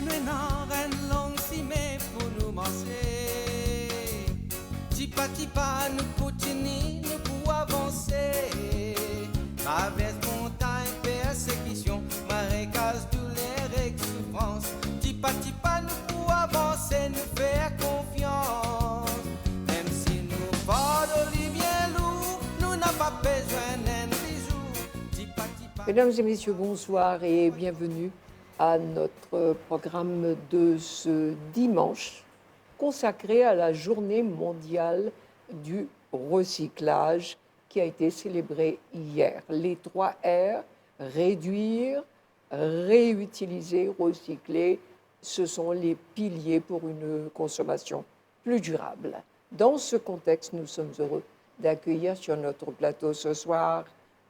nan ren long si mais pour nous manger. Tipa tipa nous continue nous pour avancer. Traverse montagne, persécution, marécage, douleur et souffrance. Tipa tipa nous pour avancer, nous faire confiance. Même si nous portons les bien lourd, nous n'avons pas besoin d'un bisou. Tipa tipa. Mesdames et messieurs, bonsoir et bienvenue à notre programme de ce dimanche consacré à la journée mondiale du recyclage qui a été célébrée hier. Les 3 R, réduire, réutiliser, recycler, ce sont les piliers pour une consommation plus durable. Dans ce contexte, nous sommes heureux d'accueillir sur notre plateau ce soir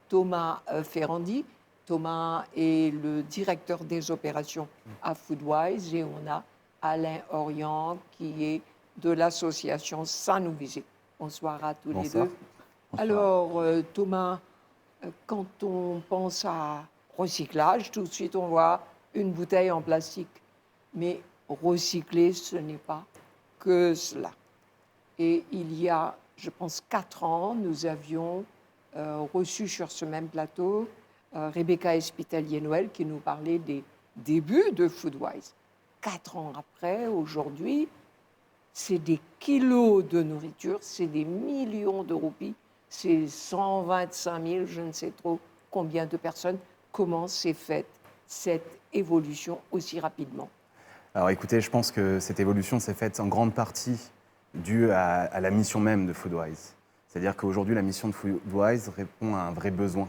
Thomas Ferrandi. Thomas est le directeur des opérations à Foodwise et on a Alain Orient qui est de l'association Sans Nous Viser. Bonsoir à tous les deux. Bonsoir. Alors Thomas, quand on pense à recyclage, tout de suite on voit une bouteille en plastique. Mais recycler, ce n'est pas que cela. Et il y a, je pense, 4 ans, nous avions reçu sur ce même plateau Rebecca Espitalier-Noël qui nous parlait des débuts de Foodwise. 4 ans après, aujourd'hui, c'est des kilos de nourriture, c'est des millions de roupies, c'est 125 000, je ne sais trop combien de personnes. Comment s'est faite cette évolution aussi rapidement? Alors écoutez, je pense que cette évolution s'est faite en grande partie due à la mission même de Foodwise. C'est-à-dire qu'aujourd'hui, la mission de Foodwise répond à un vrai besoin,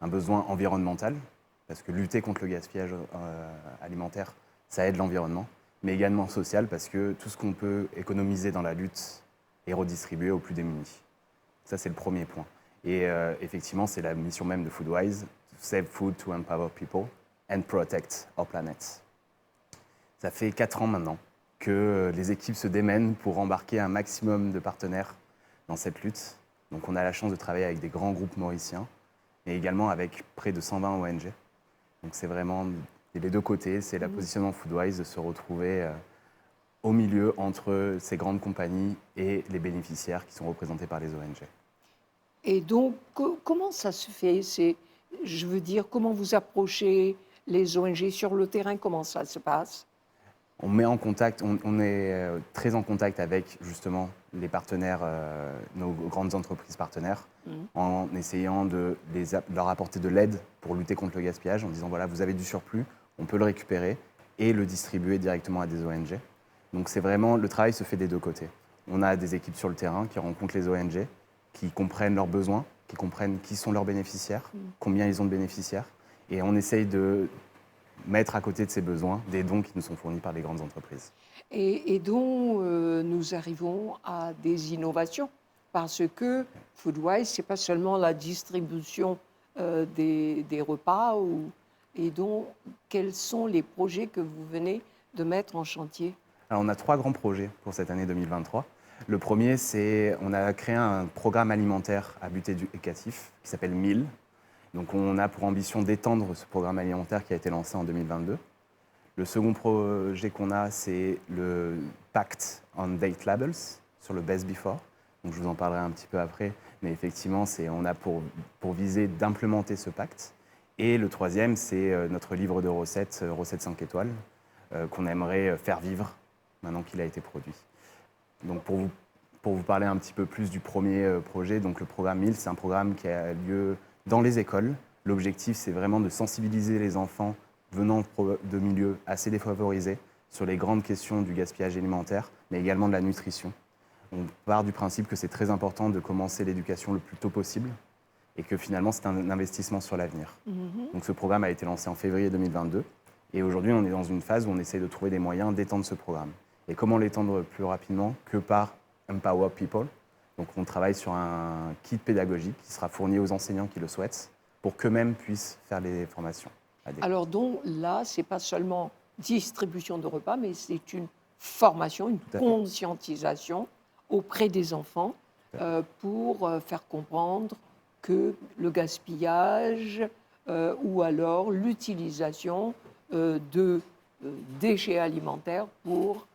un besoin environnemental, parce que lutter contre le gaspillage alimentaire, ça aide l'environnement, mais également social, parce que tout ce qu'on peut économiser dans la lutte est redistribué aux plus démunis. Ça, c'est le premier point. Et effectivement, c'est la mission même de Foodwise, to save food, to empower people and protect our planet. Ça fait 4 ans maintenant que les équipes se démènent pour embarquer un maximum de partenaires dans cette lutte. Donc on a la chance de travailler avec des grands groupes mauriciens, mais également avec près de 120 ONG. Donc c'est vraiment les deux côtés, c'est le positionnement Foodwise de se retrouver au milieu entre ces grandes compagnies et les bénéficiaires qui sont représentés par les ONG. Et donc, comment ça se fait? Je veux dire, comment vous approchez les ONG sur le terrain? Comment ça se passe? On met en contact, on est très en contact avec justement les partenaires, nos grandes entreprises partenaires, en essayant de leur apporter de l'aide pour lutter contre le gaspillage, en disant voilà, vous avez du surplus, on peut le récupérer et le distribuer directement à des ONG. Donc c'est vraiment, le travail se fait des deux côtés. On a des équipes sur le terrain qui rencontrent les ONG, qui comprennent leurs besoins, qui comprennent qui sont leurs bénéficiaires, combien ils ont de bénéficiaires, et on essaye de mettre à côté de ces besoins des dons qui nous sont fournis par les grandes entreprises. Et donc, nous arrivons à des innovations, parce que Foodwise, ce n'est pas seulement la distribution des repas, et donc, quels sont les projets que vous venez de mettre en chantier? Alors, on a 3 grands projets pour cette année 2023. Le premier, c'est on a créé un programme alimentaire à but éducatif qui s'appelle MIL. Donc on a pour ambition d'étendre ce programme alimentaire qui a été lancé en 2022. Le second projet qu'on a, c'est le Pact on Date Labels sur le Best Before. Donc je vous en parlerai un petit peu après, mais effectivement, on a pour viser d'implémenter ce pacte. Et le troisième, c'est notre livre de recettes, Recettes 5 étoiles, qu'on aimerait faire vivre maintenant qu'il a été produit. Donc pour vous parler un petit peu plus du premier projet, donc le programme MIL, c'est un programme qui a lieu dans les écoles. L'objectif, c'est vraiment de sensibiliser les enfants venant de milieux assez défavorisés sur les grandes questions du gaspillage alimentaire, mais également de la nutrition. On part du principe que c'est très important de commencer l'éducation le plus tôt possible et que finalement, c'est un investissement sur l'avenir. Donc ce programme a été lancé en février 2022 et aujourd'hui, on est dans une phase où on essaie de trouver des moyens d'étendre ce programme. Et comment l'étendre plus rapidement que par Empower People? Donc on travaille sur un kit pédagogique qui sera fourni aux enseignants qui le souhaitent pour qu'eux-mêmes puissent faire les formations. Alors donc là, ce n'est pas seulement distribution de repas, mais c'est une formation, une conscientisation auprès des enfants pour faire comprendre que le gaspillage ou alors l'utilisation de déchets alimentaires pour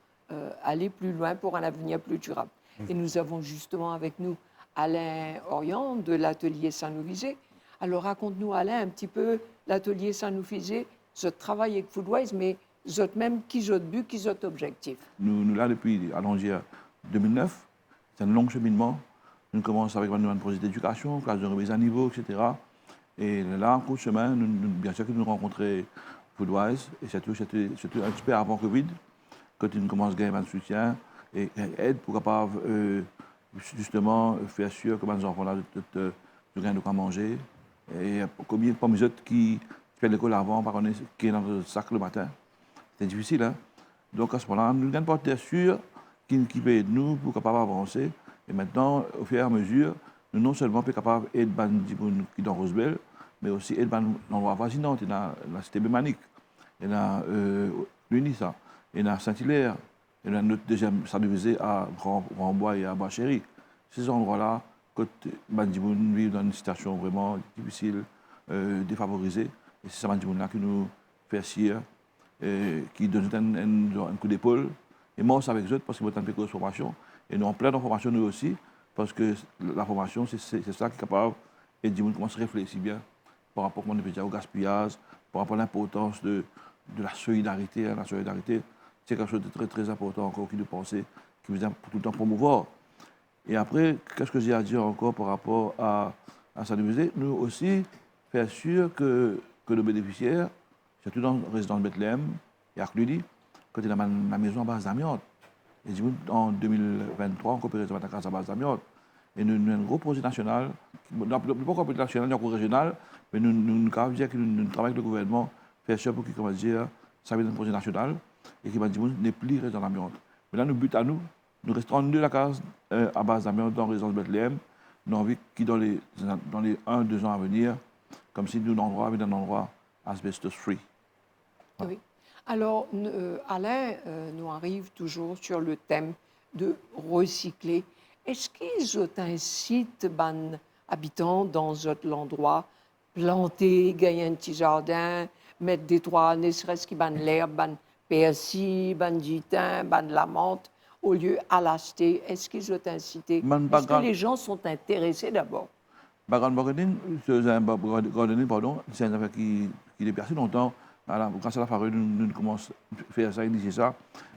aller plus loin, pour un avenir plus durable. Et nous avons justement avec nous Alain Orion de l'atelier Sanoufisé. Alors raconte-nous Alain un petit peu l'atelier Sanoufisé, ce travail avec Foodwise, mais même qui est but, qui est objectif. Nous là depuis Allongière 2009, c'est un long cheminement. Nous commençons avec un projet d'éducation, classe de remise à niveau, etc. Et là, en cours de chemin, bien sûr que nous rencontrons Foodwise, et c'était un petit peu avant Covid, quand nous commençons à gagner un soutien et aide pour capable justement faire sûr que nos enfants là de gagnent de quoi manger. Et combien de pommes qui fait l'école avant, par contre, qui est dans le sac le matin. C'est difficile, hein? Donc à ce moment-là, nous avons un partenaire sûr qui peut aider nous pour capable avancer. Et maintenant, au fur et à mesure, nous non seulement sommes capables d'aider les gens qui sont dans Rosebel, mais aussi aider les endroits voisinants. Il y a la cité Bémanique, il y a l'Unissa, il y a Saint-Hilaire, il y a notre deuxième Sanoufisé à Grand-Bois et à Bachéry. Ces endroits-là, quand les gens vivent dans une situation vraiment difficile, défavorisée, et c'est ça là qui nous fait sire, qui donne un coup d'épaule. Et moi aussi avec eux, parce que nous avons une grosse formation. Et nous avons plein d'informations nous aussi, parce que la formation, c'est ça qui est capable et les gens commencent à réfléchir bien par rapport au gaspillage, par rapport à l'importance de la solidarité. La solidarité, c'est quelque chose de très, très important encore qui nous pensait, qui nous a tout le temps promouvoir. Et après, qu'est-ce que j'ai à dire encore par rapport à Sanoufisé? Nous aussi, faire sûr que nos bénéficiaires, surtout dans la résidence de Bethléem et à Cluny, quand il y a la maison à base d'amiante. Et en 2023, on coopère avec la case à base d'amiante. Et nous avons un gros projet national, pas encore national, mais régional, mais nous avons dit que nous travaillons avec le gouvernement, faire sûr pour qu'il commence à dire ça va être un projet national et qu'il va dire n'est plus résident d'amiante. Mais là, nous but à nous, nous restons de la case à base d'amiante dans la résidence de Bethléem. Nous avons envie que dans les 1-2 ans à venir, comme si nous avons un endroit asbestos-free. Oui. Alors, Alain nous arrive toujours sur le thème de recycler. Est-ce qu'ils ont un site habitants dans cet endroit, planter, gagner un petit jardin, mettre des toits, ne serait-ce que l'herbe, persil, du thym, de la menthe, au lieu à l'acheter? Est-ce qu'ils ont incité? Est-ce que les gens sont intéressés d'abord? Gardening, c'est un affaire qui est passé longtemps. Grâce à la farine, nous commençons à faire ça, initier ça.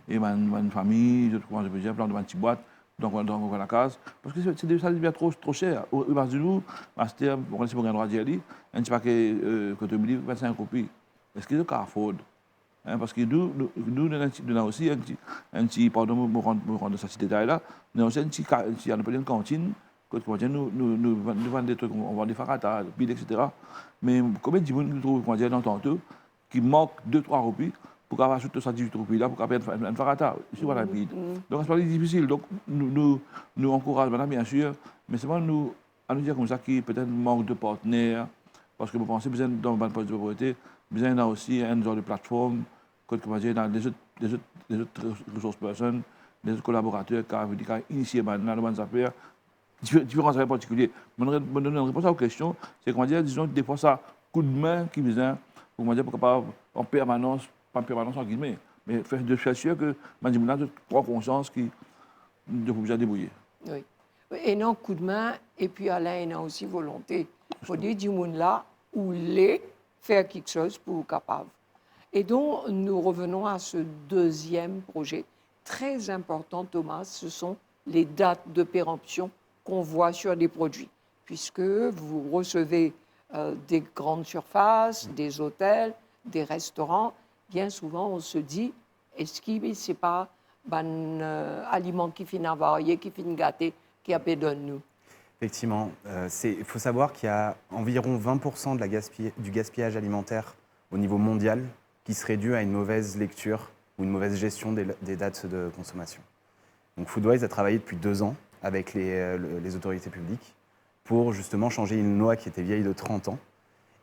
Et ma famille, je commence à faire plein de petites boîtes dans la case. Parce que ça devient trop cher. Au bas de nous, master, on laisse pour un droit d'y aller, un petit paquet côté 25 copies. Est-ce qu'il y a Carrefour? Parce que nous avons aussi un petit, pardon, pour rendre ça, ce détail-là, nous avons aussi un petit, une cantine. Quand nous vendons des trucs, on vend des faratas, des piles, etc. Mais combien de gens nous trouvent dans tantôt qui manque 2-3 roupies pour avoir acheté 18 roupies là pour avoir un farata ici voilà pile. Donc c'est pas difficile. Donc nous encourageons maintenant bien sûr, mais c'est vraiment nous à nous dire comme ça qui peut-être manque de partenaires parce que vous pensez besoin dans le poste de propriété, besoin là aussi un genre de plateforme comme on va dire dans des autres ressources personnes, des autres collaborateurs qui ont initié maintenant le bonnes affaires. Différents affaires particuliers. Mais on donne une réponse aux questions, c'est qu'on va dire, disons, des fois, ça, coup de main qui vient, pour dire, pourquoi pas en permanence, pas en permanence en guillemets, mais faire sûr que Mandimouna prend conscience qu'il ne faut pas débrouiller. Oui. Et non, coup de main, et puis Alain, il a aussi volonté. Il faut dire, du monde là, où les faire quelque chose pour capable. Et donc, nous revenons à ce deuxième projet. Très important, Thomas, ce sont les dates de péremption qu'on voit sur des produits, puisque vous recevez des grandes surfaces, des hôtels, des restaurants. Bien souvent, on se dit, est-ce que ce n'est pas un aliment qui finit avarié, qui finit gâté, qui a de nous? Effectivement, il faut savoir qu'il y a environ 20% du gaspillage alimentaire au niveau mondial qui serait dû à une mauvaise lecture ou une mauvaise gestion des dates de consommation. Donc Foodwise a travaillé depuis 2 ans avec les autorités publiques pour justement changer une loi qui était vieille de 30 ans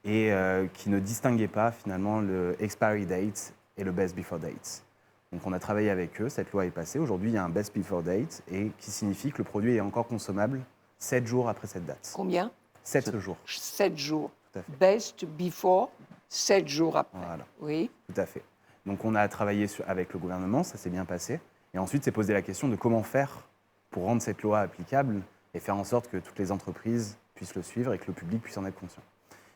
et qui ne distinguait pas finalement le expiry date et le best before date. Donc on a travaillé avec eux, cette loi est passée. Aujourd'hui, il y a un best before date et qui signifie que le produit est encore consommable 7 jours après cette date. Combien? 7 jours. 7 jours. Tout à fait. Best before, 7 jours après. Voilà. Oui. Tout à fait. Donc on a travaillé avec le gouvernement, ça s'est bien passé. Et ensuite, c'est posé la question de comment faire pour rendre cette loi applicable et faire en sorte que toutes les entreprises puissent le suivre et que le public puisse en être conscient.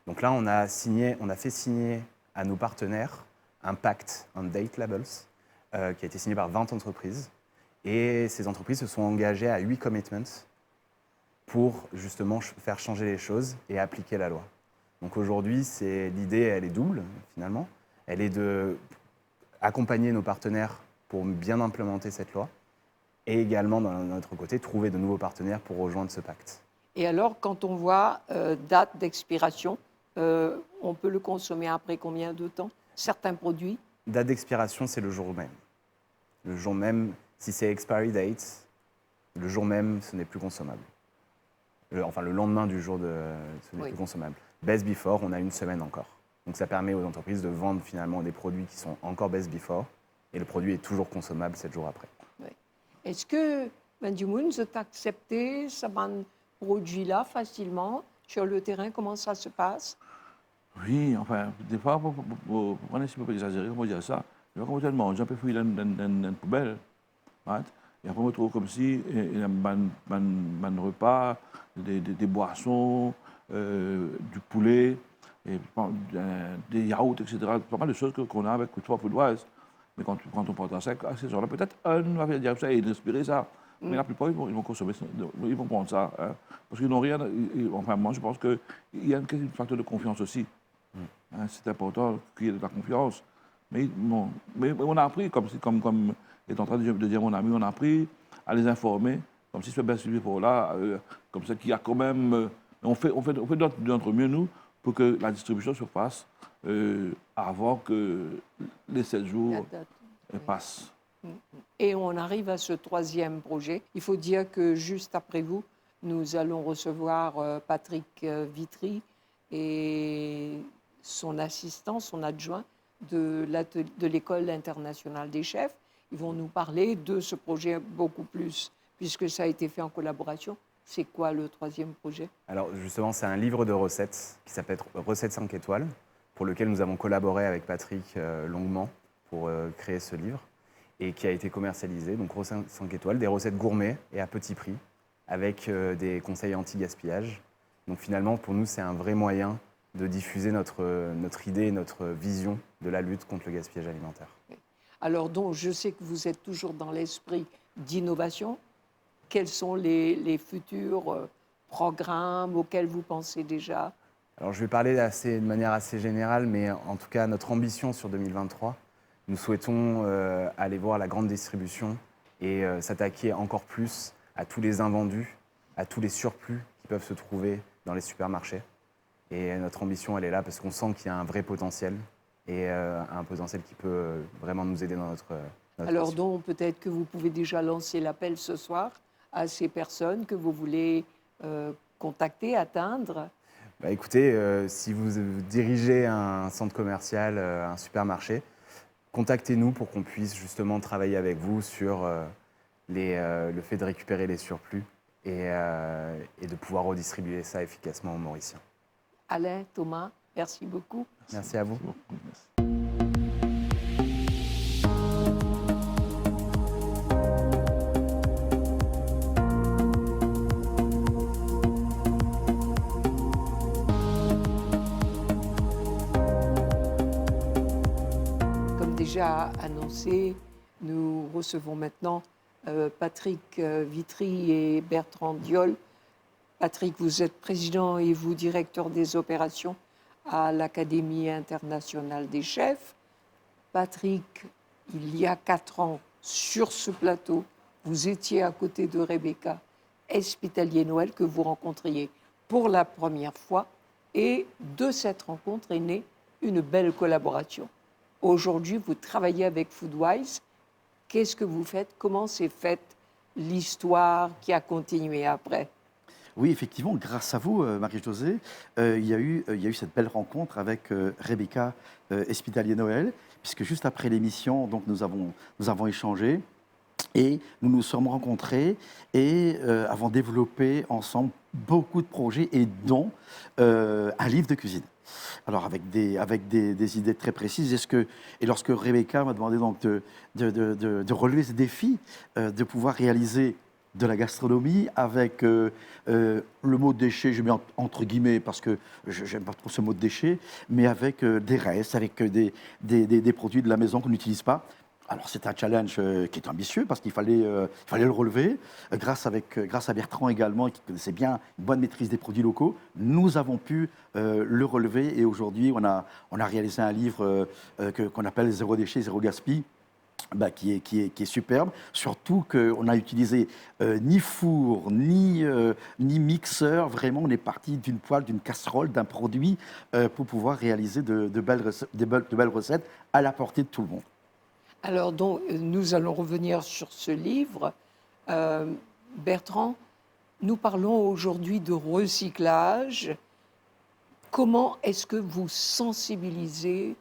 Donc là, on a fait signer à nos partenaires un pacte, un Date Labels, qui a été signé par 20 entreprises. Et ces entreprises se sont engagées à 8 commitments pour justement faire changer les choses et appliquer la loi. Donc aujourd'hui, l'idée, elle est double finalement. Elle est d'accompagner nos partenaires pour bien implémenter cette loi et également, d'un autre côté, trouver de nouveaux partenaires pour rejoindre ce pacte. Et alors, quand on voit date d'expiration, on peut le consommer après combien de temps? Certains produits? Date d'expiration, c'est le jour même. Le jour même, si c'est expiry date, le jour même, ce n'est plus consommable. Enfin, le lendemain du jour, ce n'est plus consommable. Best before, on a une semaine encore. Donc ça permet aux entreprises de vendre finalement des produits qui sont encore best before et le produit est toujours consommable 7 jours après. Oui. Est-ce que Mandioumoun vous accepté ce produit-là facilement sur le terrain? Comment ça se passe? Oui, enfin, des fois, pour prendre un petit peu exagéré, comment dire ça, je vais complètement manger, un peu fouiller dans une poubelle. Right? Et après, on me trouve comme si un repas, des boissons, du poulet, et, des yaourts, etc. Pas mal de choses qu'on a avec Food Wise. Mais quand on porte un sac, ces gens-là, peut-être un va dire ça et respirer ça. Mais la plupart, ils vont consommer, ils vont prendre ça. Hein, parce qu'ils n'ont rien. Enfin, moi, je pense qu'il y a un facteur de confiance aussi. Hein, c'est important qu'il y ait de la confiance. Mais on a appris, comme est en train de dire mon ami, on a appris à les informer, comme si ce bien suivi pour là, comme ça qu'il y a quand même. On fait de notre mieux, nous, pour que la distribution se fasse avant que les 7 jours passent. Et on arrive à ce troisième projet. Il faut dire que juste après vous, nous allons recevoir Patrick Vitry et son assistant, son adjoint de l'École internationale des chefs. Ils vont nous parler de ce projet beaucoup plus, puisque ça a été fait en collaboration. C'est quoi le troisième projet? Alors justement, c'est un livre de recettes qui s'appelle Recettes 5 étoiles, pour lequel nous avons collaboré avec Patrick longuement pour créer ce livre et qui a été commercialisé. Donc Recettes 5 étoiles, des recettes gourmets et à petit prix, avec des conseils anti-gaspillage. Donc finalement, pour nous, c'est un vrai moyen de diffuser notre idée, notre vision de la lutte contre le gaspillage alimentaire. Alors donc, je sais que vous êtes toujours dans l'esprit d'innovation. Quels sont les futurs programmes auxquels vous pensez déjà? Alors, je vais parler de manière assez générale, mais en tout cas, notre ambition sur 2023, nous souhaitons aller voir la grande distribution et s'attaquer encore plus à tous les invendus, à tous les surplus qui peuvent se trouver dans les supermarchés. Et notre ambition, elle est là parce qu'on sent qu'il y a un vrai potentiel et un potentiel qui peut vraiment nous aider dans notre Alors mission. donc, peut-être que vous pouvez déjà lancer l'appel ce soir à ces personnes que vous voulez contacter, atteindre. Écoutez, si vous dirigez un centre commercial, un supermarché, contactez-nous pour qu'on puisse justement travailler avec vous sur le fait de récupérer les surplus et de pouvoir redistribuer ça efficacement aux Mauriciens. Alain, Thomas, merci beaucoup. Merci à vous. Comme déjà annoncé, nous recevons maintenant Patrick Vitry et Bertrand Diol. Patrick, vous êtes président et vous directeur des opérations à l'Académie internationale des chefs. Patrick, il y a 4 ans, sur ce plateau, vous étiez à côté de Rebecca Espitalier-Noël, que vous rencontriez pour la première fois. Et de cette rencontre est née une belle collaboration. Aujourd'hui, vous travaillez avec Foodwise. Qu'est-ce que vous faites? Comment s'est faite l'histoire qui a continué après? Oui, effectivement, grâce à vous, Marie-Josée, il y a eu cette belle rencontre avec Rebecca Espitalier-Noël, puisque juste après l'émission, donc, nous avons échangé et nous nous sommes rencontrés et avons développé ensemble beaucoup de projets et dont un livre de cuisine. Alors avec des idées très précises. Et lorsque Rebecca m'a demandé donc de relever ce défi, de pouvoir réaliser de la gastronomie avec le mot déchet, je mets entre guillemets parce que je n'aime pas trop ce mot de déchet, mais avec des restes, avec des produits de la maison qu'on n'utilise pas. Alors c'est un challenge qui est ambitieux parce qu'il fallait le relever. Grâce à Bertrand également, qui connaissait bien une bonne maîtrise des produits locaux, nous avons pu le relever et aujourd'hui on a réalisé un livre qu'on appelle Zéro déchet, zéro gaspille. Qui est superbe, surtout qu'on a utilisé ni four, ni mixeur, vraiment on est parti d'une poêle, d'une casserole, d'un produit pour pouvoir réaliser de belles recettes à la portée de tout le monde. Alors, donc, nous allons revenir sur ce livre. Bertrand, nous parlons aujourd'hui de recyclage. Comment est-ce que vous sensibilisez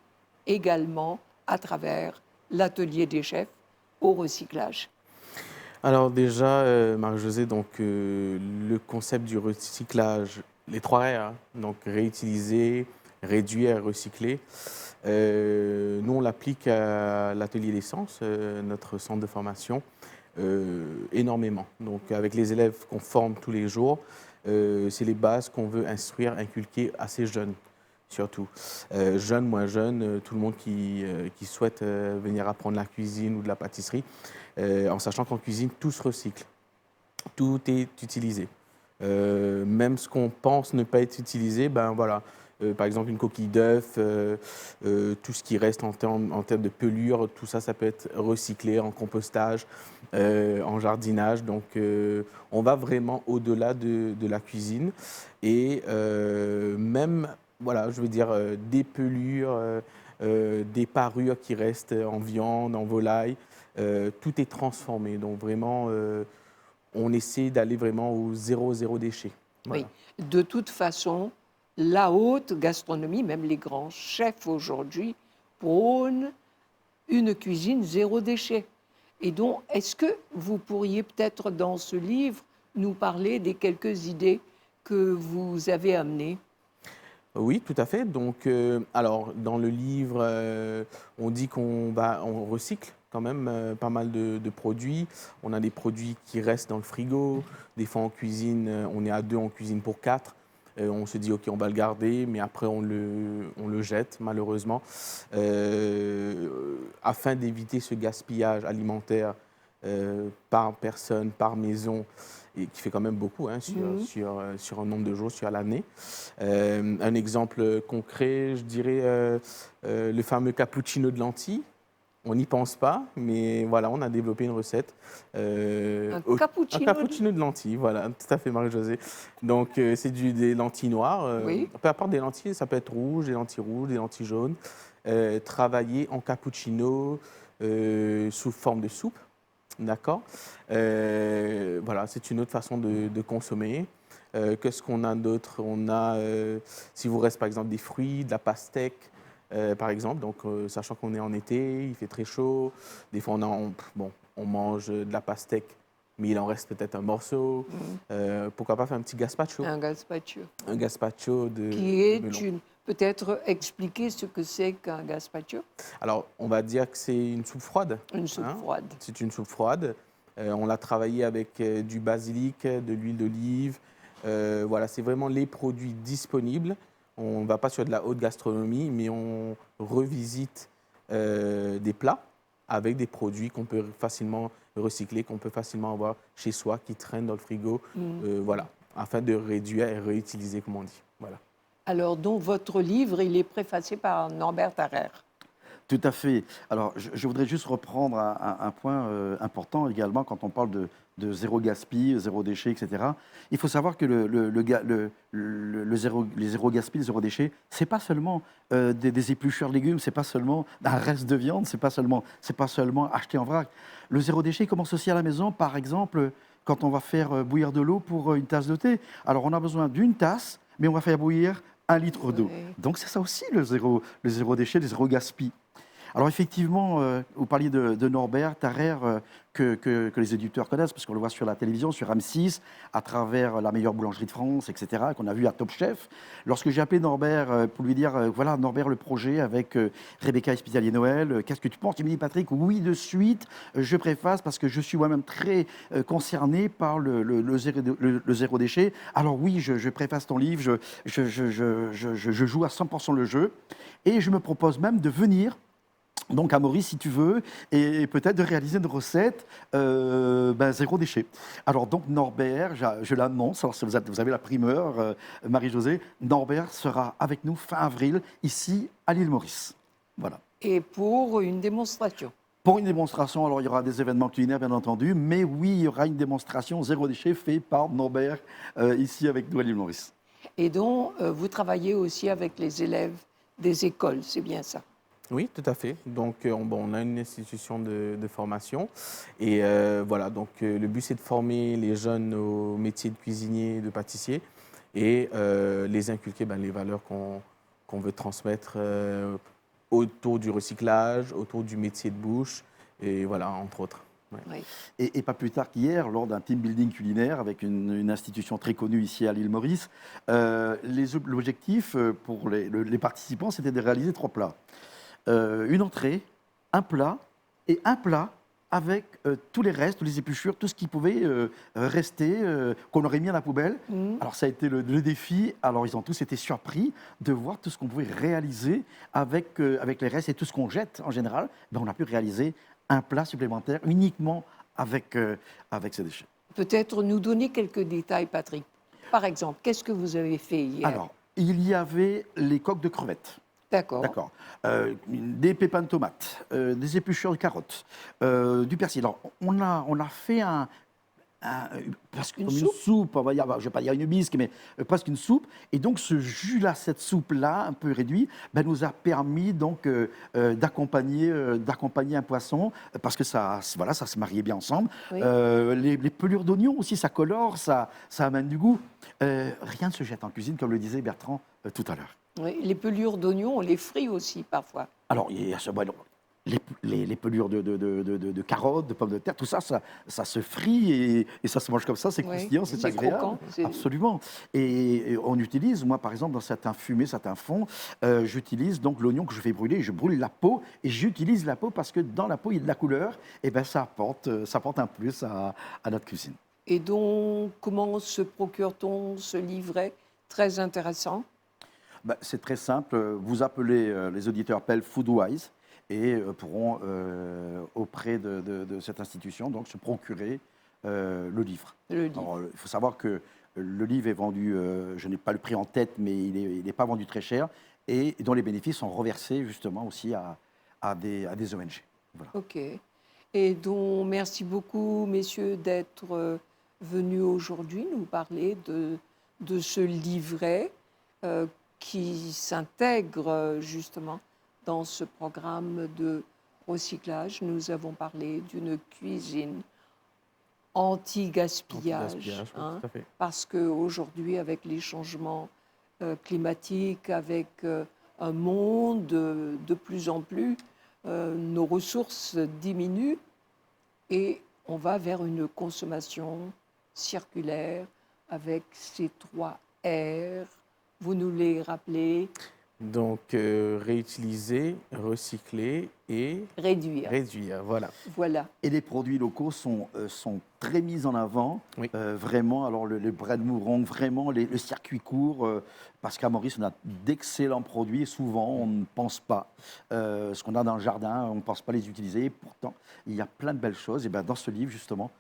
également à travers l'atelier des chefs au recyclage? Alors déjà, Marie-Josée, donc le concept du recyclage, les 3 R, hein, donc réutiliser, réduire et recycler. Nous, on l'applique à l'atelier d'essence, notre centre de formation, énormément. Donc avec les élèves qu'on forme tous les jours, c'est les bases qu'on veut instruire, inculquer à ces jeunes. Surtout. Jeunes, moins jeunes, tout le monde qui souhaite venir apprendre la cuisine ou de la pâtisserie, en sachant qu'en cuisine, tout se recycle. Tout est utilisé. Même ce qu'on pense ne pas être utilisé, ben voilà. Par exemple, une coquille d'œuf, tout ce qui reste en termes de pelure, tout ça, ça peut être recyclé en compostage, en jardinage. Donc, on va vraiment au-delà de la cuisine. Et même... Voilà, je veux dire des pelures, des parures qui restent en viande, en volaille, tout est transformé. Donc vraiment, on essaie d'aller vraiment au zéro déchet. Voilà. Oui, de toute façon, la haute gastronomie, même les grands chefs aujourd'hui, prônent une cuisine zéro déchet. Et donc, est-ce que vous pourriez peut-être dans ce livre nous parler des quelques idées que vous avez amenées? Oui, tout à fait. Donc, alors, dans le livre, on dit on recycle quand même pas mal de produits. On a des produits qui restent dans le frigo. Des fois, en cuisine, on est à 2, on cuisine pour 4. On se dit, OK, on va le garder, mais après, on le jette, malheureusement. Afin d'éviter ce gaspillage alimentaire par personne, par maison, et qui fait quand même beaucoup hein, sur un nombre de jours, sur l'année. Un exemple concret, je dirais le fameux cappuccino de lentilles. On n'y pense pas, mais voilà, on a développé une recette. Un cappuccino de lentilles, voilà, tout à fait, Marie-Josée. Donc, c'est des lentilles noires. Oui. Peu importe des lentilles, ça peut être rouge, des lentilles jaunes. Travaillées en cappuccino sous forme de soupe. D'accord. Voilà, c'est une autre façon de consommer. Qu'est-ce qu'on a d'autre? On a, si vous reste par exemple des fruits, de la pastèque, par exemple. Donc, sachant qu'on est en été, il fait très chaud. Des fois, on mange de la pastèque, mais il en reste peut-être un morceau. Pourquoi pas faire un petit gazpacho? Un gazpacho. Un gazpacho de Qui est melon. Peut-être expliquer ce que c'est qu'un gazpacho? Alors, on va dire que c'est une soupe froide. Une soupe froide. C'est une soupe froide. On l'a travaillé avec du basilic, de l'huile d'olive. Voilà, c'est vraiment les produits disponibles. On ne va pas sur de la haute gastronomie, mais on revisite des plats avec des produits qu'on peut facilement recycler, qu'on peut facilement avoir chez soi, qui traînent dans le frigo, voilà, afin de réduire et réutiliser, comme on dit. Voilà. Alors, donc, votre livre, il est préfacé par Norbert Harrer. Tout à fait. Alors, je voudrais juste reprendre un point important également quand on parle de zéro gaspille, zéro déchet, etc. Il faut savoir que les zéro gaspille, zéro déchet, c'est pas seulement des épluchures de légumes, c'est pas seulement un reste de viande, c'est pas seulement acheté en vrac. Le zéro déchet commence aussi à la maison, par exemple, quand on va faire bouillir de l'eau pour une tasse de thé. Alors, on a besoin d'une tasse, mais on va faire bouillir 1 litre d'eau. Oui. Donc, c'est ça aussi le zéro déchet, le zéro gaspille. Alors effectivement, vous parliez de Norbert Tarrer, que les éditeurs connaissent, parce qu'on le voit sur la télévision, sur M6, à travers La meilleure boulangerie de France, etc., qu'on a vu à Top Chef. Lorsque j'ai appelé Norbert pour lui dire, voilà Norbert, le projet avec Rebecca Espitalier-Noël, qu'est-ce que tu penses? Il me dit, Patrick, oui de suite, je préface parce que je suis moi-même très concerné par le zéro déchet. Alors oui, je préface ton livre, je joue à 100% le jeu, et je me propose même de venir donc à Maurice, si tu veux, et peut-être de réaliser une recette zéro déchet. Alors donc Norbert, je l'annonce, alors si vous avez la primeur, Marie-Josée, Norbert sera avec nous fin avril, ici à l'île Maurice. Voilà. Et pour une démonstration. Pour une démonstration, alors il y aura des événements culinaires bien entendu, mais oui, il y aura une démonstration zéro déchet faite par Norbert ici avec nous à l'île Maurice. Et donc, vous travaillez aussi avec les élèves des écoles, c'est bien ça? Oui, tout à fait. Donc, on a une institution de formation. Et voilà, donc le but, c'est de former les jeunes au métier de cuisinier, de pâtissier, et les inculquer les valeurs qu'on veut transmettre autour du recyclage, autour du métier de bouche, et voilà, entre autres. Ouais. Oui. Et pas plus tard qu'hier, lors d'un team building culinaire avec une institution très connue ici à l'île Maurice, l'objectif pour les participants, c'était de réaliser 3 plats. Une entrée, un plat et un plat avec tous les restes, tous les épluchures, tout ce qui pouvait rester, qu'on aurait mis à la poubelle. Alors ça a été le défi. Alors ils ont tous été surpris de voir tout ce qu'on pouvait réaliser avec les restes et tout ce qu'on jette en général. On a pu réaliser un plat supplémentaire uniquement avec ces déchets. Peut-être nous donner quelques détails, Patrick. Par exemple, qu'est-ce que vous avez fait hier? Alors, il y avait les coques de crevettes. D'accord. D'accord. Des pépins de tomates, des épluchures de carottes, du persil. Alors, on a fait presque Une comme soupe. une soupe, je ne vais pas dire une bisque, mais presque une soupe. Et donc, ce jus-là, cette soupe-là, un peu réduite, nous a permis donc d'accompagner un poisson, parce que ça se mariait bien ensemble. Oui. Les pelures d'oignons aussi, ça colore, ça amène du goût. Rien ne se jette en cuisine, comme le disait Bertrand tout à l'heure. Oui, les pelures d'oignons, on les frit aussi parfois. Alors, il y a les pelures de carottes, de pommes de terre, tout ça, ça se frit et ça se mange comme ça, c'est Oui, croustillant, c'est c'est agréable. croquant, c'est- Absolument. Et on utilise, moi par exemple, dans certains fumés, certains fonds, j'utilise donc l'oignon que je fais brûler, je brûle la peau et j'utilise la peau parce que dans la peau, il y a de la couleur, et ça apporte un plus à notre cuisine. Et donc, comment se procure-t-on ce livret très intéressant? C'est très simple. Vous appelez, les auditeurs appellent Foodwise et pourront, auprès de cette institution, donc, se procurer le livre. Le livre. Alors, il faut savoir que le livre est vendu, je n'ai pas le prix en tête, mais il n'est pas vendu très cher et dont les bénéfices sont reversés justement aussi à des ONG. Voilà. Ok. Et donc, merci beaucoup, messieurs, d'être venus aujourd'hui nous parler de ce livret qui s'intègre justement dans ce programme de recyclage. Nous avons parlé d'une cuisine anti-gaspillage, Anti-gaspillage, oui, hein, tout à fait. parce qu'aujourd'hui, avec les changements climatiques, avec un monde de plus en plus, nos ressources diminuent et on va vers une consommation circulaire avec ces 3 R. Vous nous les rappelez? Donc, réutiliser, recycler et Réduire. réduire. Voilà. Voilà. Et les produits locaux sont très mis en avant, Oui. vraiment. Alors le bread mouron, vraiment le circuit court, parce qu'à Maurice on a d'excellents produits. Et souvent on ne pense pas ce qu'on a dans le jardin, on ne pense pas les utiliser. Et pourtant il y a plein de belles choses. Et dans ce livre justement,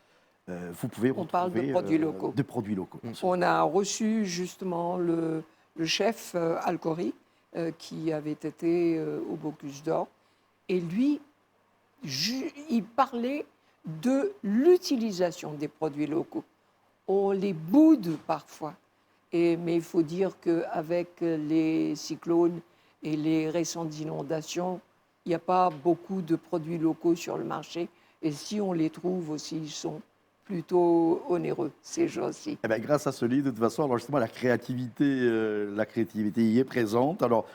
vous pouvez retrouver parle de produits locaux. De produits locaux. On a reçu justement le chef Alcori qui avait été au Bocuse d'Or. Et lui, il parlait de l'utilisation des produits locaux. On les boude parfois. Mais il faut dire qu'avec les cyclones et les récentes inondations, il n'y a pas beaucoup de produits locaux sur le marché. Et si on les trouve aussi, ils sont plutôt onéreux, ces jours-ci. Eh ben, grâce à ce livre, de toute façon, alors justement, la créativité y est présente. Alors,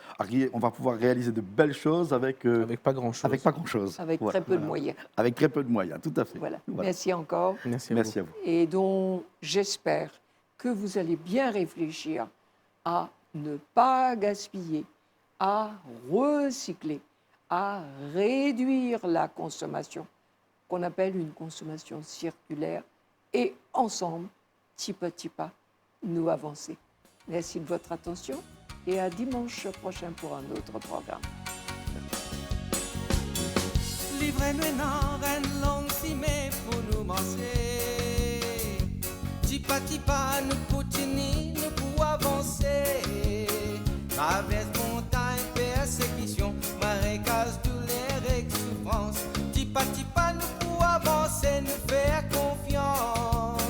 on va pouvoir réaliser de belles choses avec Avec pas grand-chose. avec pas grand-chose. Avec Voilà. très peu de moyens. Avec très peu de moyens, tout à fait. Voilà. Voilà. Merci encore. Merci à Merci vous. à vous. Et donc, j'espère que vous allez bien réfléchir à ne pas gaspiller, à recycler, à réduire la consommation, qu'on appelle une consommation circulaire, et ensemble, petit pas, nous avancer. Merci de votre attention et à dimanche prochain pour un autre programme. Livrez-nous une reine longue si mais pour nous manger. Petit pas, nous continuons, nous pour avancer. Traverse montagne, persécution, marécage, douleur et souffrance. Petit pas, nous pour avancer, nous faire confiance.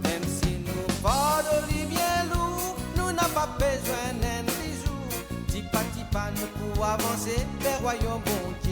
Même si nous fardeaux bien lourd, nous n'avons pas besoin d'un bijou. Petit pas, nous pour avancer vers royaume bon Dieu.